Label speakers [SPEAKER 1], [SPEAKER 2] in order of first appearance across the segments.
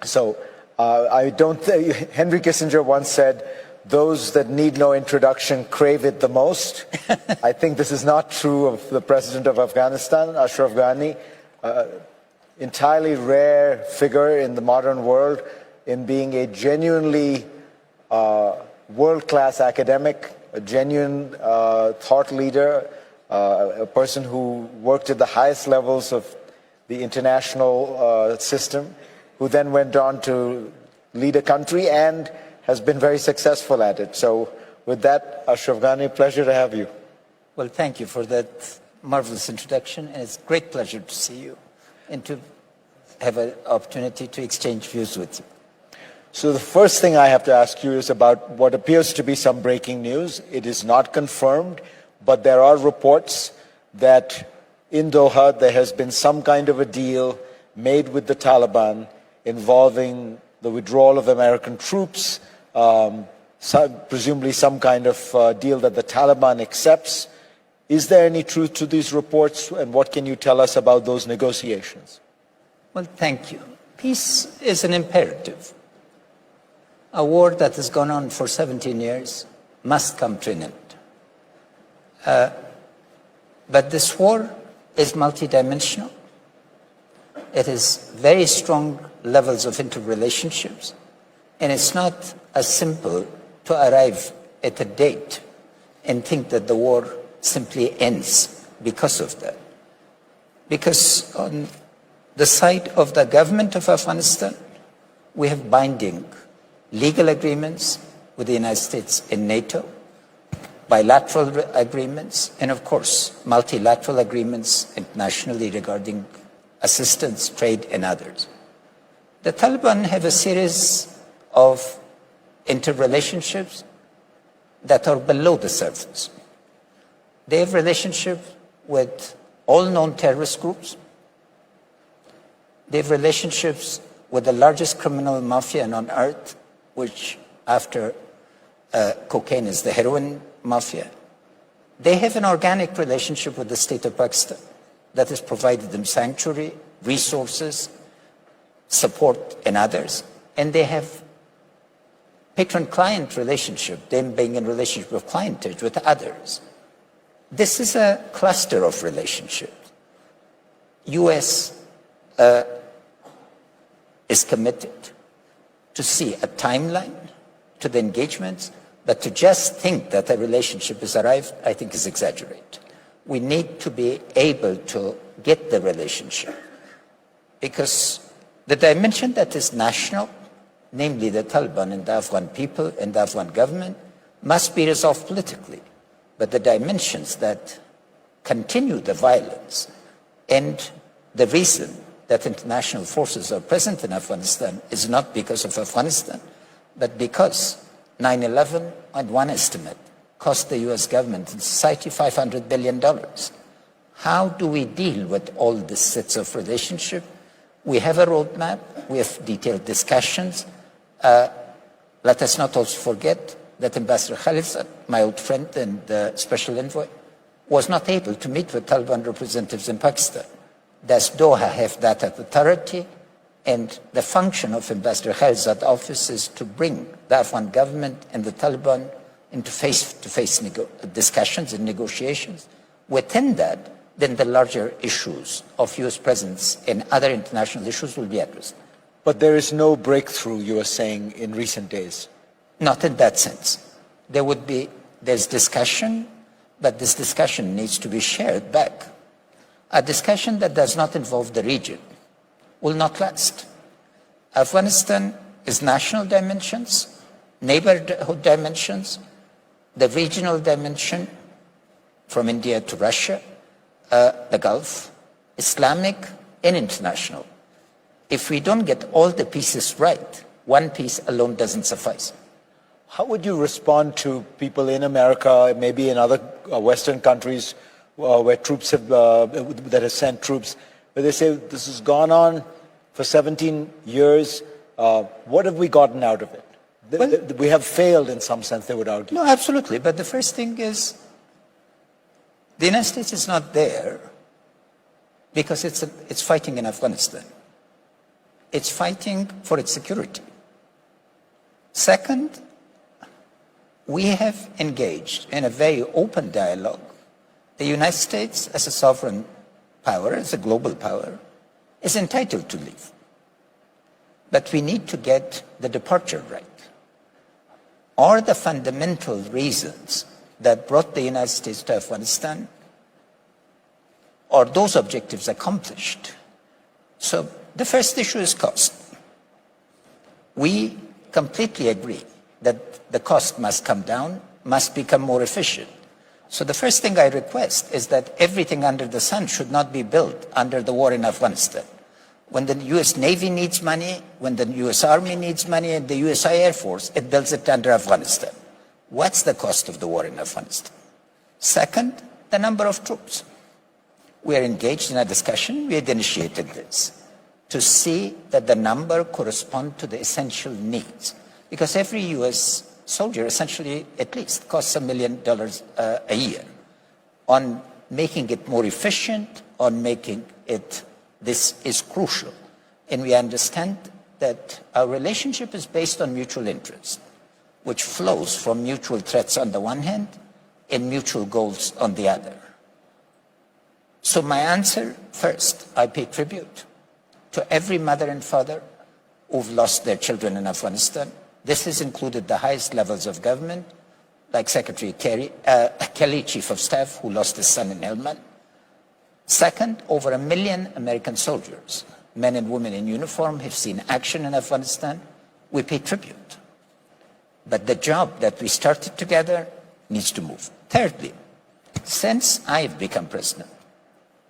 [SPEAKER 1] So I don't think, Henry Kissinger once said, those that need no introduction crave it the most. I think this is not true of the president of Afghanistan, Ashraf Ghani, entirely rare figure in the modern world in being a genuinely world-class academic, a genuine thought leader, a person who worked at the highest levels of the international system, who then went on to lead a country and has been very successful at it. So with that, Ashraf Ghani, pleasure to have you.
[SPEAKER 2] Well, thank you for that marvelous introduction, and it's a great pleasure to see you and to have an opportunity to exchange views with you.
[SPEAKER 1] So the first thing I have to ask you is about what appears to be some breaking news. It is not confirmed, but there are reports that in Doha there has been some kind of a deal made with the Taliban involving the withdrawal of American troops, presumably some kind of deal that the Taliban accepts. Is there any truth to these reports, and what can you tell us about those negotiations?
[SPEAKER 2] Well, thank you. Peace is an imperative. A war that has gone on for 17 years must come to an end. But this war is multidimensional. It has very strong levels of interrelationships, and it's not as simple to arrive at a date and think that the war simply ends because of that. Because on the side of the government of Afghanistan, we have binding legal agreements with the United States and NATO, bilateral agreements, and of course, multilateral agreements internationally regarding assistance, trade, and others. The Taliban have a series of interrelationships that are below the surface. They have relationships with all known terrorist groups. They have relationships with the largest criminal mafia on earth, which after cocaine is the heroin mafia. They have an organic relationship with the state of Pakistan that has provided them sanctuary, resources, support, and others. And they have patron-client relationship, them being in relationship with clientage with others. This is a cluster of relationships. U.S. is committed to see a timeline to the engagements, but to just think that a relationship has arrived, I think is exaggerated. We need to be able to get the relationship, because the dimension that is national, namely the Taliban and the Afghan people and the Afghan government, must be resolved politically. But the dimensions that continue the violence and the reason that international forces are present in Afghanistan is not because of Afghanistan, but because 9/11, on one estimate, cost the US government and society $500 billion. How do we deal with all these sets of relationship? We have a roadmap, we have detailed discussions. Let us not also forget that Ambassador Khalilzad, my old friend and special envoy, was not able to meet with Taliban representatives in Pakistan. Does Doha have that authority? And the function of Ambassador Khalilzad's office is to bring the Afghan government and the Taliban into face-to-face discussions and negotiations. Within that, then the larger issues of US presence and other international issues will be addressed.
[SPEAKER 1] But there is no breakthrough, you are saying, in recent days?
[SPEAKER 2] Not in that sense. There's discussion, but this discussion needs to be shared back. A discussion that does not involve the region will not last. Afghanistan is national dimensions, neighborhood dimensions, the regional dimension from India to Russia, the Gulf, Islamic and international. If we don't get all the pieces right, one piece alone doesn't suffice.
[SPEAKER 1] How would you respond to people in America, maybe in other Western countries where troops have, that have sent troops, where they say this has gone on for 17 years, what have we gotten out of it? Well, we have failed in some sense, they would argue.
[SPEAKER 2] No, absolutely. But the first thing is, the United States is not there because it's fighting in Afghanistan. It's fighting for its security. Second, we have engaged in a very open dialogue. The United States, as a sovereign power, as a global power, is entitled to leave. But we need to get the departure right. Are the fundamental reasons that brought the United States to Afghanistan, are those objectives accomplished? So the first issue is cost. We completely agree that the cost must come down, must become more efficient. So the first thing I request is that everything under the sun should not be built under the war in Afghanistan. When the US Navy needs money, when the US Army needs money, and the US Air Force, it builds it under Afghanistan. What's the cost of the war in Afghanistan? Second, the number of troops. We are engaged in a discussion, we had initiated this, to see that the number correspond to the essential needs. Because every US soldier essentially at least costs $1 million a year. On making it more efficient, on making it, this is crucial. And we understand that our relationship is based on mutual interest, which flows from mutual threats on the one hand and mutual goals on the other. So my answer, first, I pay tribute to every mother and father who've lost their children in Afghanistan. This has included the highest levels of government, like Secretary Kelly, Chief of Staff, who lost his son in Helmand. Second, over 1 million American soldiers, men and women in uniform, have seen action in Afghanistan. We pay tribute. But the job that we started together needs to move. Thirdly, since I've become president,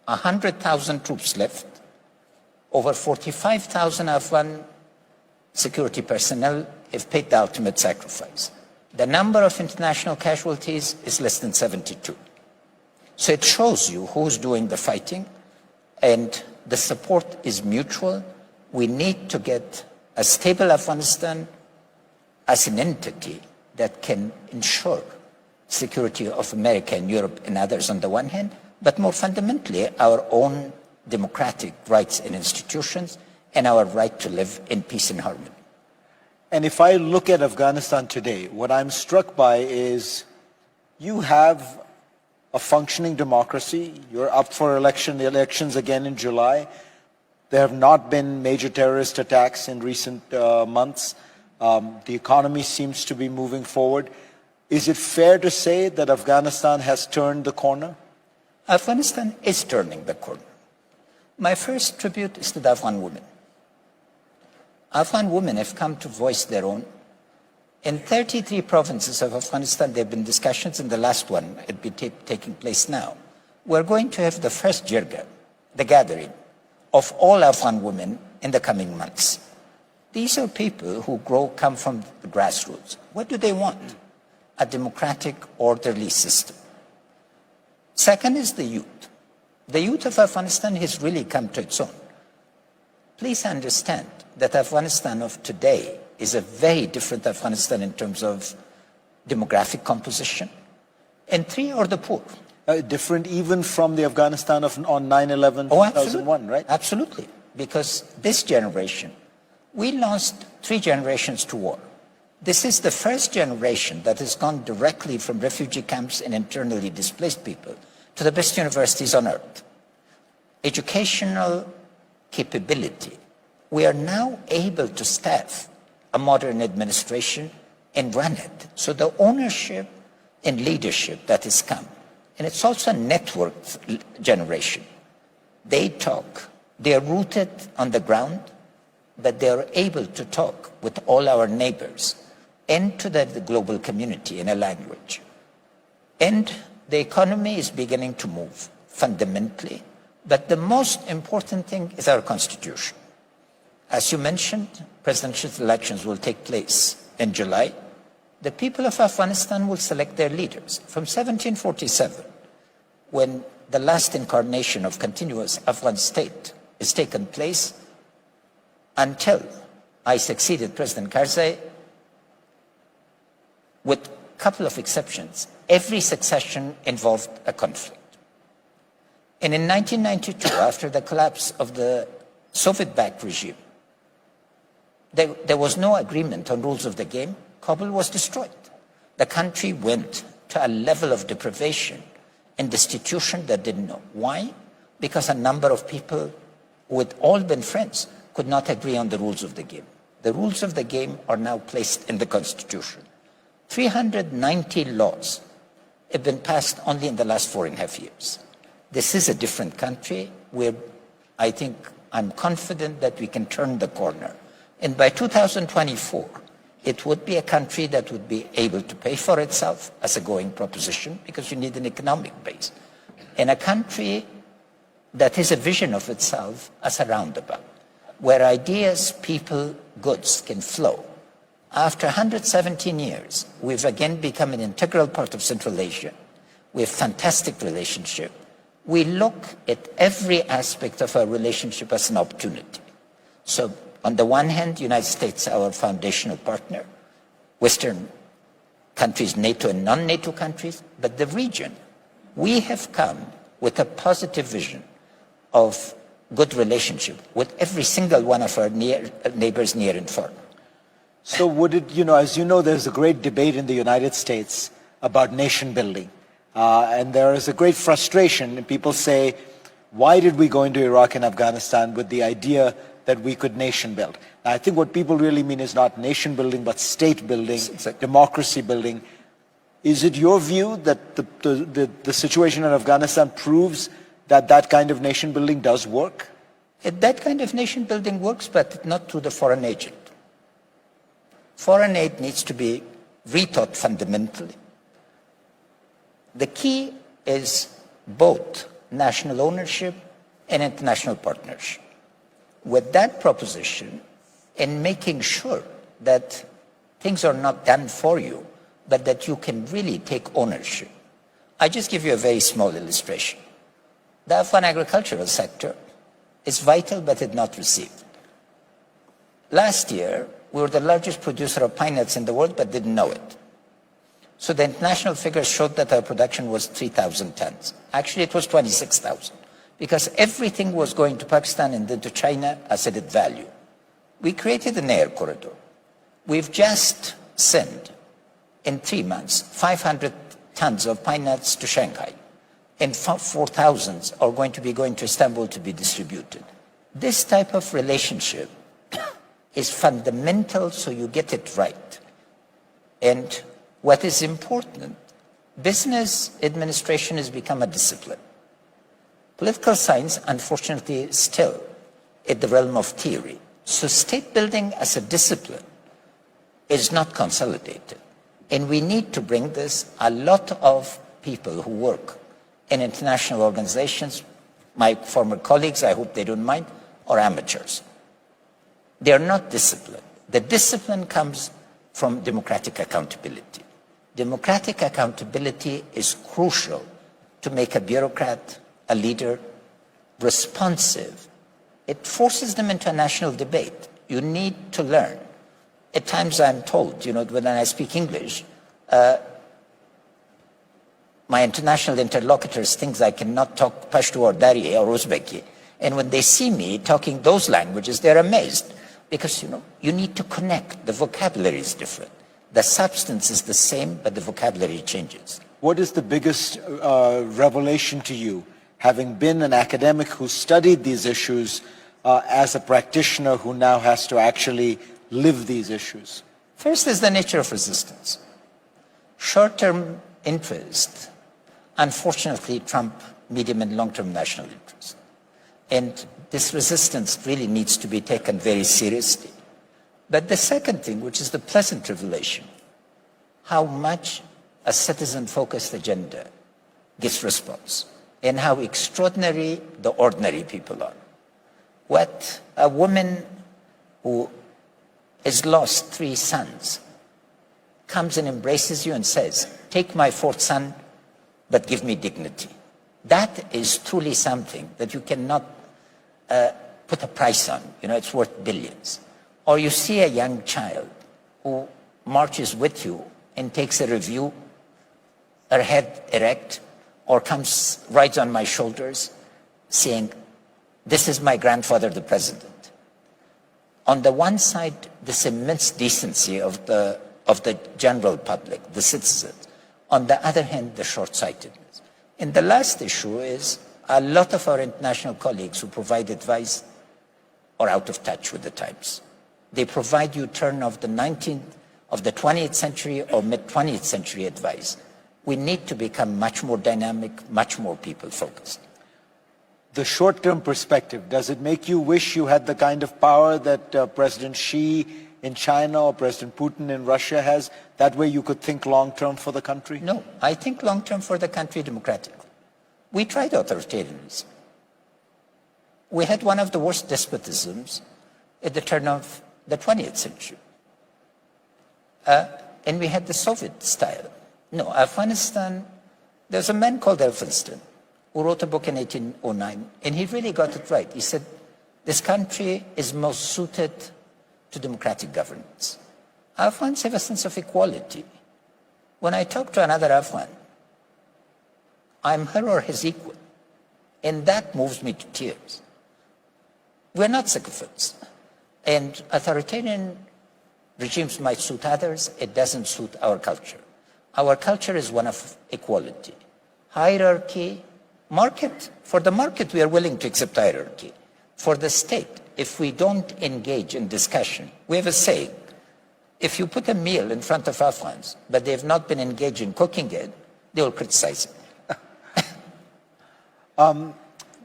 [SPEAKER 2] 100,000 troops left, over 45,000 Afghan security personnel have paid the ultimate sacrifice. The number of international casualties is less than 72. So it shows you who's doing the fighting, and the support is mutual. We need to get a stable Afghanistan as an entity that can ensure security of America and Europe and others on the one hand, but more fundamentally, our own democratic rights and institutions and our right to live in peace and harmony.
[SPEAKER 3] And if I look at Afghanistan today, what I'm struck by is you have a functioning democracy. You're up for elections again in July. There have not been major terrorist attacks in recent months. The economy seems to be moving forward. Is it fair to say that Afghanistan has turned the corner?
[SPEAKER 2] Afghanistan is turning the corner. My first tribute is to the Afghan women. Afghan women have come to voice their own. In 33 provinces of Afghanistan, there have been discussions, and the last one will be taking place now. We're going to have the first jirga, the gathering of all Afghan women in the coming months. These are people who come from the grassroots. What do they want? A democratic, orderly system. Second is the youth. The youth of Afghanistan has really come to its own. Please understand that Afghanistan of today is a very different Afghanistan in terms of demographic composition. And three are the poor.
[SPEAKER 3] Different even from the Afghanistan of on 9/11, 2001, right?
[SPEAKER 2] Absolutely. Because this generation, we lost 3 generations to war. This is the first generation that has gone directly from refugee camps and internally displaced people to the best universities on earth. Educational capability. We are now able to staff a modern administration and run it. So the ownership and leadership that has come, and it's also a networked generation. They talk. They are rooted on the ground, but they are able to talk with all our neighbors and to the global community in a language. And the economy is beginning to move fundamentally, but the most important thing is our constitution. As you mentioned, presidential elections will take place in July. The people of Afghanistan will select their leaders. From 1747, when the last incarnation of continuous Afghan state is taken place, until I succeeded President Karzai, with a couple of exceptions, every succession involved a conflict. And in 1992, after the collapse of the Soviet-backed regime, there was no agreement on rules of the game. Kabul was destroyed. The country went to a level of deprivation and destitution that didn't know. Why? Because a number of people who had all been friends could not agree on the rules of the game. The rules of the game are now placed in the constitution. 390 laws have been passed only in the last 4.5 years. This is a different country where I'm confident that we can turn the corner. And by 2024, it would be a country that would be able to pay for itself as a going proposition, because you need an economic base. And a country that is a vision of itself as a roundabout, where ideas, people, goods can flow. After 117 years, we've again become an integral part of Central Asia. We have fantastic relationship. We look at every aspect of our relationship as an opportunity. So on the one hand, the United States, our foundational partner, Western countries, NATO and non-NATO countries, but the region, we have come with a positive vision of good relationship with every single one of our neighbors near and far.
[SPEAKER 3] So would it, as you know, there's a great debate in the United States about nation building. And there is a great frustration. And people say, why did we go into Iraq and Afghanistan with the idea that we could nation build? Now, I think what people really mean is not nation building, but state building, democracy building. Is it your view that the situation in Afghanistan proves that that kind of nation building does work?
[SPEAKER 2] That kind of nation building works, but not through the foreign agent. Foreign aid needs to be rethought fundamentally. The key is both national ownership and international partnership. With that proposition, and making sure that things are not done for you, but that you can really take ownership. I just give you a very small illustration. The Afghan agricultural sector is vital, but it not received. Last year, we were the largest producer of pine nuts in the world, but didn't know it. So the international figures showed that our production was 3,000 tons. Actually, it was 26,000, because everything was going to Pakistan and then to China as added value. We created an air corridor. We've just sent, in 3 months, 500 tons of pine nuts to Shanghai, and 4,000 are going to Istanbul to be distributed. This type of relationship is fundamental, so you get it right. And what is important, business administration has become a discipline. Political science, unfortunately, is still in the realm of theory. So state building as a discipline is not consolidated. And we need to bring this. A lot of people who work in international organizations, my former colleagues, I hope they don't mind, are amateurs. They are not disciplined. The discipline comes from democratic accountability. Democratic accountability is crucial to make a bureaucrat, a leader, responsive. It forces them into a national debate. You need to learn. At times I'm told, when I speak English, my international interlocutors think I cannot talk Pashto or Dari or Uzbeki. And when they see me talking those languages, they're amazed. Because, you need to connect. The vocabulary is different. The substance is the same, but the vocabulary changes.
[SPEAKER 3] What is the biggest revelation to you, having been an academic who studied these issues, as a practitioner who now has to actually live these issues?
[SPEAKER 2] First is the nature of resistance. Short-term interest, unfortunately, trump medium and long-term national interest. And this resistance really needs to be taken very seriously. But the second thing, which is the pleasant revelation, how much a citizen-focused agenda gets response, and how extraordinary the ordinary people are. What a woman who has lost 3 sons comes and embraces you and says, take my 4th son, but give me dignity. That is truly something that you cannot put a price on. It's worth billions. Or you see a young child who marches with you and takes a review, her head erect, or rides on my shoulders saying, this is my grandfather, the president. On the one side, this immense decency of the general public, the citizens. On the other hand, the short-sightedness. And the last issue is a lot of our international colleagues who provide advice are out of touch with the times. They provide you turn of the 20th century or mid-20th century advice. We need to become much more dynamic, much more people-focused.
[SPEAKER 3] The short-term perspective, does it make you wish you had the kind of power that President Xi in China or President Putin in Russia has? That way you could think long-term for the country?
[SPEAKER 2] No, I think long-term for the country democratically. We tried authoritarianism. We had one of the worst despotisms at the turn of the 20th century. And we had the Soviet style. No, Afghanistan, there's a man called Elphinstone who wrote a book in 1809, and he really got it right. He said, this country is most suited to democratic governance. Afghans have a sense of equality. When I talk to another Afghan, I'm her or his equal, and that moves me to tears. We're not sycophants. And authoritarian regimes might suit others, it doesn't suit our culture. Our culture is one of equality. Hierarchy, market, for the market we are willing to accept hierarchy. For the state, if we don't engage in discussion, we have a saying, if you put a meal in front of Afghans, but they have not been engaged in cooking it, they will criticize it.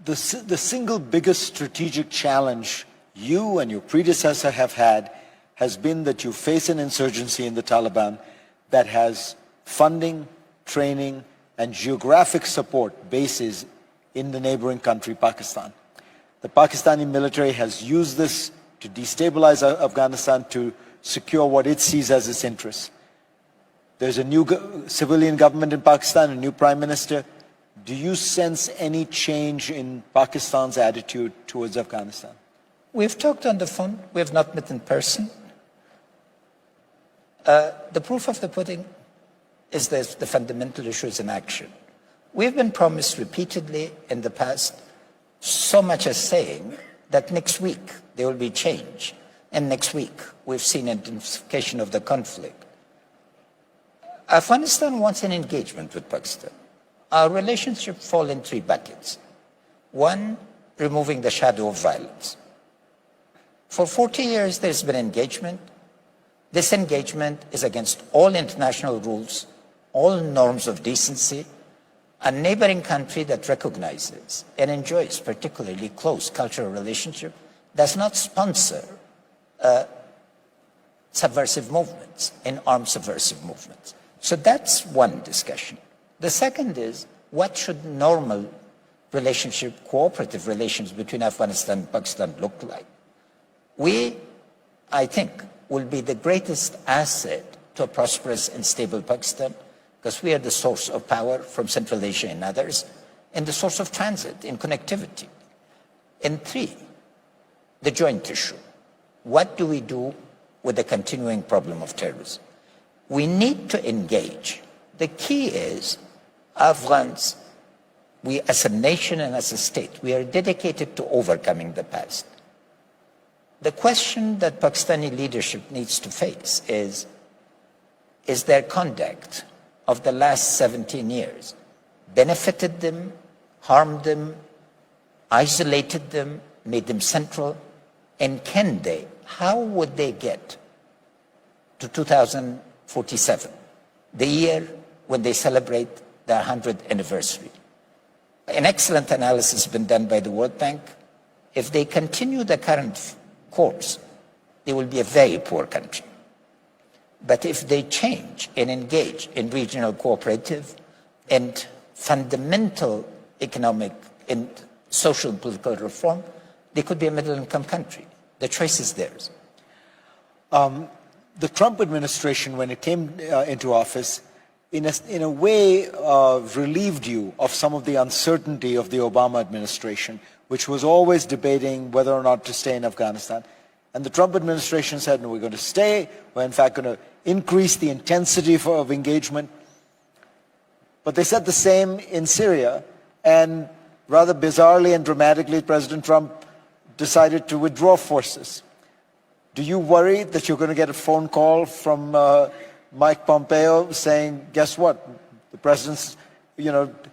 [SPEAKER 3] The single biggest strategic challenge you and your predecessor have had has been that you face an insurgency in the Taliban that has funding, training, and geographic support bases in the neighboring country, Pakistan. The Pakistani military has used this to destabilize Afghanistan to secure what it sees as its interests. There's a new civilian government in Pakistan, a new prime minister. Do you sense any change in Pakistan's attitude towards Afghanistan?
[SPEAKER 2] We've talked on the phone. We have not met in person. The proof of the pudding is the fundamental issues in action. We've been promised repeatedly in the past, so much as saying that next week there will be change. And next week we've seen intensification of the conflict. Afghanistan wants an engagement with Pakistan. Our relationship fall in three buckets. One, removing the shadow of violence. For 40 years there's been engagement. This engagement is against all international rules, all norms of decency. A neighboring country that recognizes and enjoys particularly close cultural relationship does not sponsor subversive movements and armed subversive movements. So that's one discussion. The second is, what should normal relationship, cooperative relations between Afghanistan and Pakistan look like? We, I think, will be the greatest asset to a prosperous and stable Pakistan, because we are the source of power from Central Asia and others, and the source of transit and connectivity. And three, the joint issue. What do we do with the continuing problem of terrorism? We need to engage. The key is, Afghans, we as a nation and as a state, we are dedicated to overcoming the past. The question that Pakistani leadership needs to face is their conduct of the last 17 years benefited them, harmed them, isolated them, made them central, and can they, how would they get to 2047, the year when they celebrate the 100th anniversary? An excellent analysis has been done by the World Bank. If they continue the current course, they will be a very poor country. But if they change and engage in regional cooperative and fundamental economic and social and political reform, they could be a middle-income country. The choice is theirs.
[SPEAKER 3] The Trump administration, when it came into office, in a way relieved you of some of the uncertainty of the Obama administration, which was always debating whether or not to stay in Afghanistan. And the Trump administration said, no, we're going to stay. We're in fact going to increase the intensity of engagement. But they said the same in Syria. And rather bizarrely and dramatically, President Trump decided to withdraw forces. Do you worry that you're going to get a phone call from Mike Pompeo saying, guess what? The president's,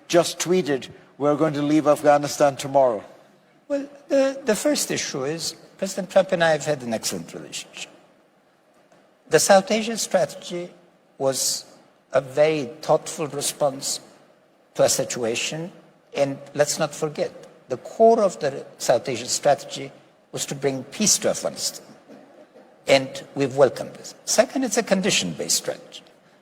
[SPEAKER 3] just tweeted, we're going to leave Afghanistan tomorrow.
[SPEAKER 2] Well, the first issue is President Trump and I have had an excellent relationship. The South Asia strategy was a very thoughtful response to a situation. And let's not forget, the core of the South Asia strategy was to bring peace to Afghanistan. And we've welcomed this. Second, it's a condition-based strategy.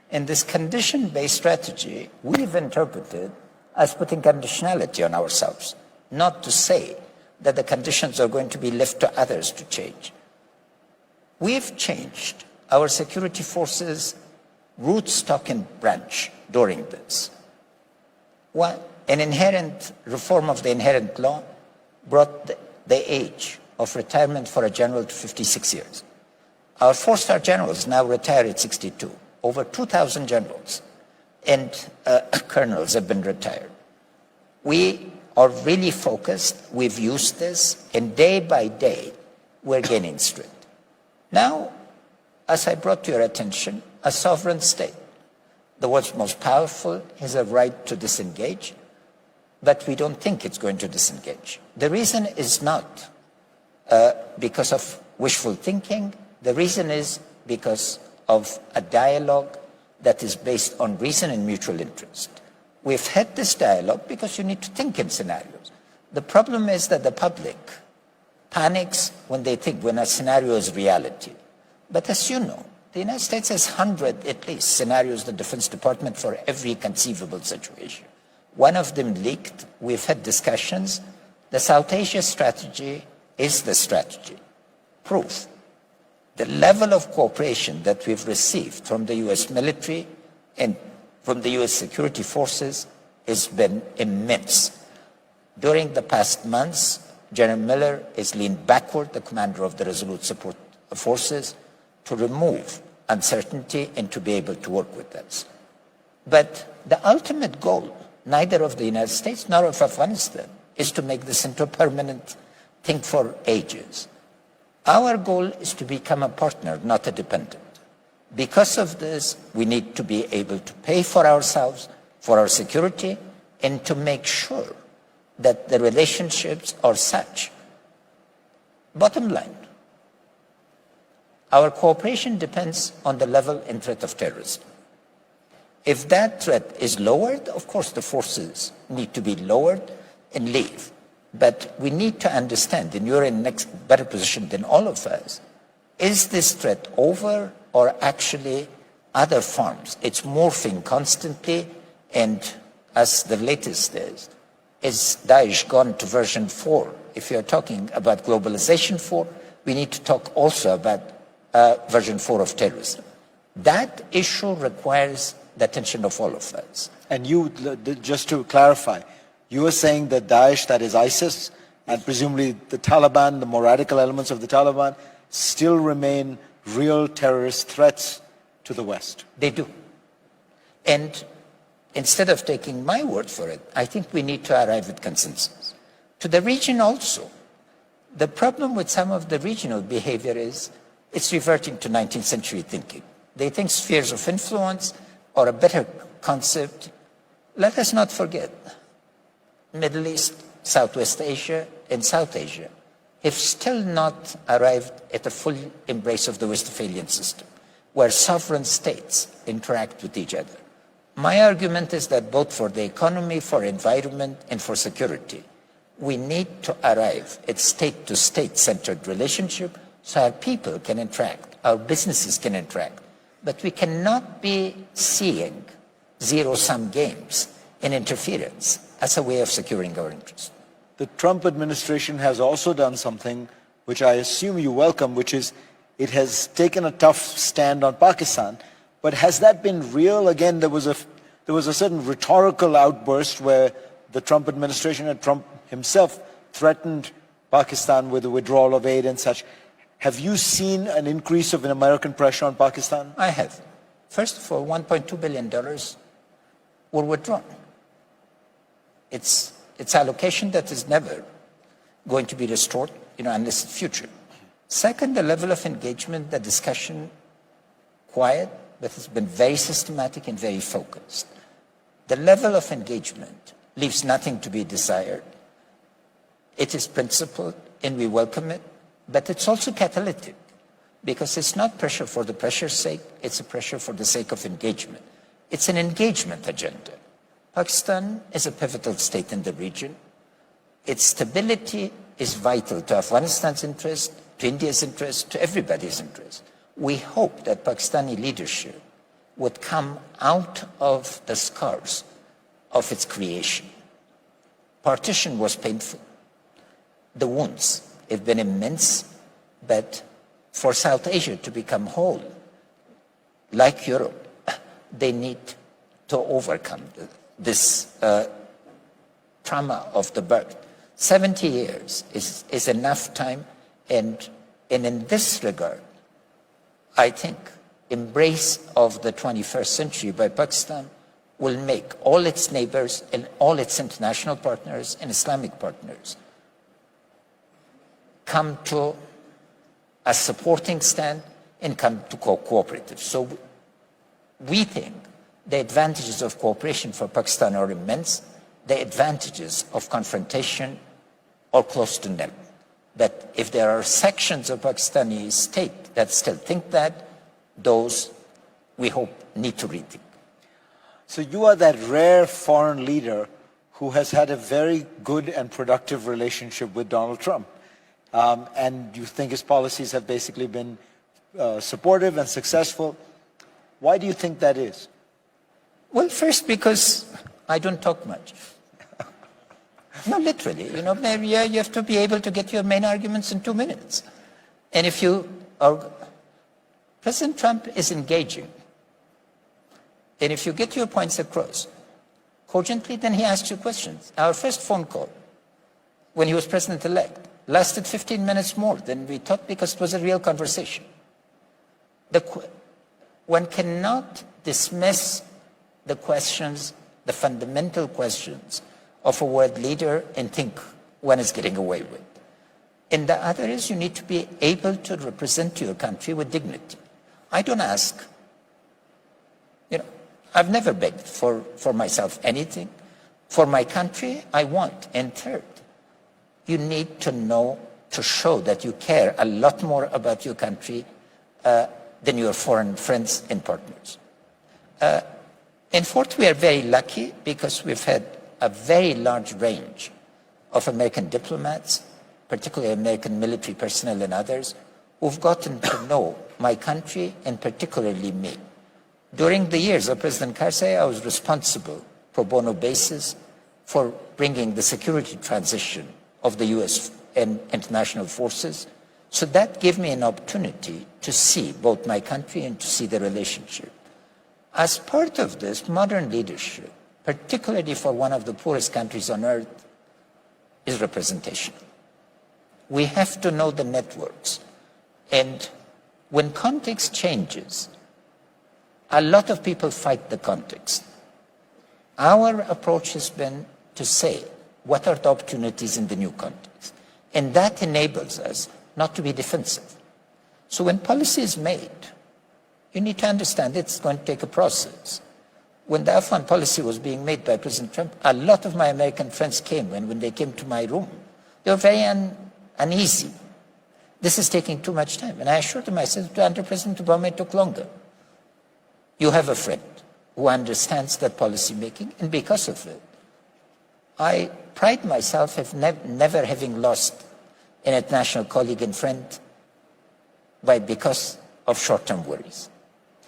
[SPEAKER 2] And this condition-based strategy, we've interpreted as putting conditionality on ourselves, not to say that the conditions are going to be left to others to change. We've changed our security forces' root, stock, and branch during this. An inherent reform of the inherent law brought the age of retirement for a general to 56 years. Our four-star generals now retire at 62. Over 2,000 generals and colonels have been retired. We are really focused. We've used this, and day by day, we're gaining strength. Now, as I brought to your attention, a sovereign state, the world's most powerful, has a right to disengage, but we don't think it's going to disengage. The reason is not because of wishful thinking. The reason is because of a dialogue that is based on reason and mutual interest. We've had this dialogue because you need to think in scenarios. The problem is that the public panics when a scenario is reality. But as you know, the United States has 100 at least scenarios, the Defense Department, for every conceivable situation. One of them leaked. We've had discussions. The South Asia strategy is the strategy. Proof. The level of cooperation that we've received from the U.S. military and from the U.S. security forces has been immense. During the past months, General Miller has leaned backward, the commander of the Resolute Support Forces, to remove uncertainty and to be able to work with us. But the ultimate goal, neither of the United States nor of Afghanistan, is to make this into a permanent thing for ages. Our goal is to become a partner, not a dependent. Because of this, we need to be able to pay for ourselves, for our security, and to make sure that the relationships are such. Bottom line, our cooperation depends on the level and threat of terrorism. If that threat is lowered, of course the forces need to be lowered and leave. But we need to understand, and you're in a better position than all of us, is this threat over or actually other forms? It's morphing constantly, and as the latest is Daesh gone to version 4? If you're talking about globalization 4, we need to talk also about version 4 of terrorism. That issue requires the attention of all of us.
[SPEAKER 3] And you, just to clarify, you are saying that Daesh, that is ISIS, and presumably the Taliban, the more radical elements of the Taliban, still remain real terrorist threats to the West?
[SPEAKER 2] They do. And instead of taking my word for it, I think we need to arrive at consensus. To the region also, the problem with some of the regional behavior is it's reverting to 19th century thinking. They think spheres of influence are a better concept. Let us not forget, Middle East, Southwest Asia, and South Asia have still not arrived at a full embrace of the Westphalian system, where sovereign states interact with each other. My argument is that both for the economy, for environment, and for security, we need to arrive at state-to-state centered relationship so our people can interact, our businesses can interact. But we cannot be seeing zero-sum games and interference as a way of securing our interests.
[SPEAKER 3] The Trump administration has also done something which I assume you welcome, which is it has taken a tough stand on Pakistan. But has that been real? Again, there was a certain rhetorical outburst where the Trump administration and Trump himself threatened Pakistan with the withdrawal of aid and such. Have you seen an increase of American pressure on Pakistan?
[SPEAKER 2] I have. First of all, $1.2 billion were withdrawn. It's allocation that is never going to be restored, unless in the future. Second, the level of engagement, the discussion, quiet, but it's been very systematic and very focused. The level of engagement leaves nothing to be desired. It is principled and we welcome it, but it's also catalytic because it's not pressure for the pressure's sake, it's a pressure for the sake of engagement. It's an engagement agenda. Pakistan is a pivotal state in the region. Its stability is vital to Afghanistan's interest, to India's interest, to everybody's interest. We hope that Pakistani leadership would come out of the scars of its creation. Partition was painful. The wounds have been immense, but for South Asia to become whole, like Europe, they need to overcome this trauma of the birth. 70 years is enough time, and in this regard, I think embrace of the 21st century by Pakistan will make all its neighbors and all its international partners and Islamic partners come to a supporting stand and come to cooperative. So we think the advantages of cooperation for Pakistan are immense. The advantages of confrontation are close to nil. But if there are sections of Pakistani state that still think that, those we hope need to rethink.
[SPEAKER 3] So you are that rare foreign leader who has had a very good and productive relationship with Donald Trump. And you think his policies have basically been supportive and successful. Why do you think that is?
[SPEAKER 2] Well, first, because I don't talk much. No, literally. You know, maybe you have to be able to get your main arguments in 2 minutes. And if you are... President Trump is engaging. And if you get your points across cogently, then he asks you questions. Our first phone call, when he was president-elect, lasted 15 minutes more than we thought because it was a real conversation. One cannot dismiss the questions, the fundamental questions of a world leader and think one is getting away with. And the other is you need to be able to represent your country with dignity. I don't ask, you know, I've never begged for myself anything. For my country, I want. And third, you need to know, to show that you care a lot more about your country than your foreign friends and partners. And fourth, we are very lucky because we've had a very large range of American diplomats, particularly American military personnel and others, who've gotten to know my country and particularly me. During the years of President Karzai, I was responsible pro bono basis for bringing the security transition of the US and international forces. So that gave me an opportunity to see both my country and to see the relationship. As part of this, modern leadership, particularly for one of the poorest countries on earth, is representation. We have to know the networks. And when context changes, a lot of people fight the context. Our approach has been to say, what are the opportunities in the new context? And that enables us not to be defensive. So when policy is made, you need to understand it's going to take a process. When the Afghan policy was being made by President Trump, a lot of my American friends came, and when they came to my room, they were very uneasy. This is taking too much time. And I assured them, I said, under President Obama, it took longer. You have a friend who understands that policy making, and because of it, I pride myself of never having lost an international colleague and friend because of short-term worries.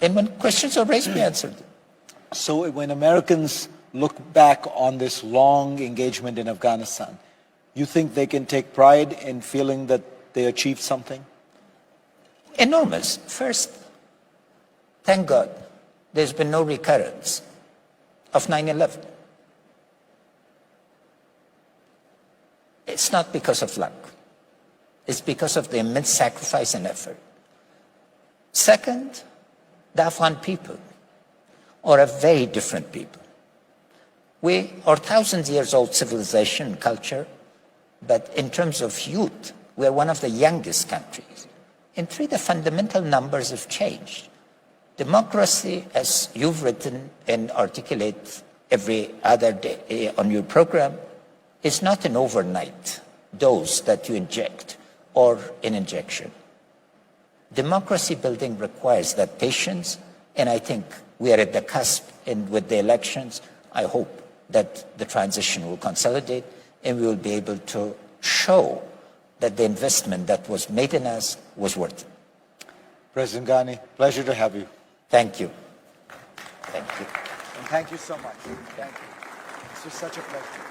[SPEAKER 2] And when questions are raised, we answer them.
[SPEAKER 3] So when Americans look back on this long engagement in Afghanistan, you think they can take pride in feeling that they achieved something?
[SPEAKER 2] Enormous. First, thank God, there's been no recurrence of 9/11. It's not because of luck. It's because of the immense sacrifice and effort. Second, the Afghan people are a very different people. We are thousands of years old civilization and culture, but in terms of youth, We are one of the youngest countries. In 3, the fundamental numbers have changed. Democracy, as you've written and articulate every other day on your program, is not an overnight dose that you inject or an injection. Democracy building requires that patience, and I think we are at the cusp, and with the elections, I hope that the transition will consolidate and we will be able to show that the investment that was made in us was worth it.
[SPEAKER 3] President Ghani, pleasure to have you.
[SPEAKER 2] Thank you. Thank you.
[SPEAKER 3] And thank you so much. Thank you. This was such a pleasure.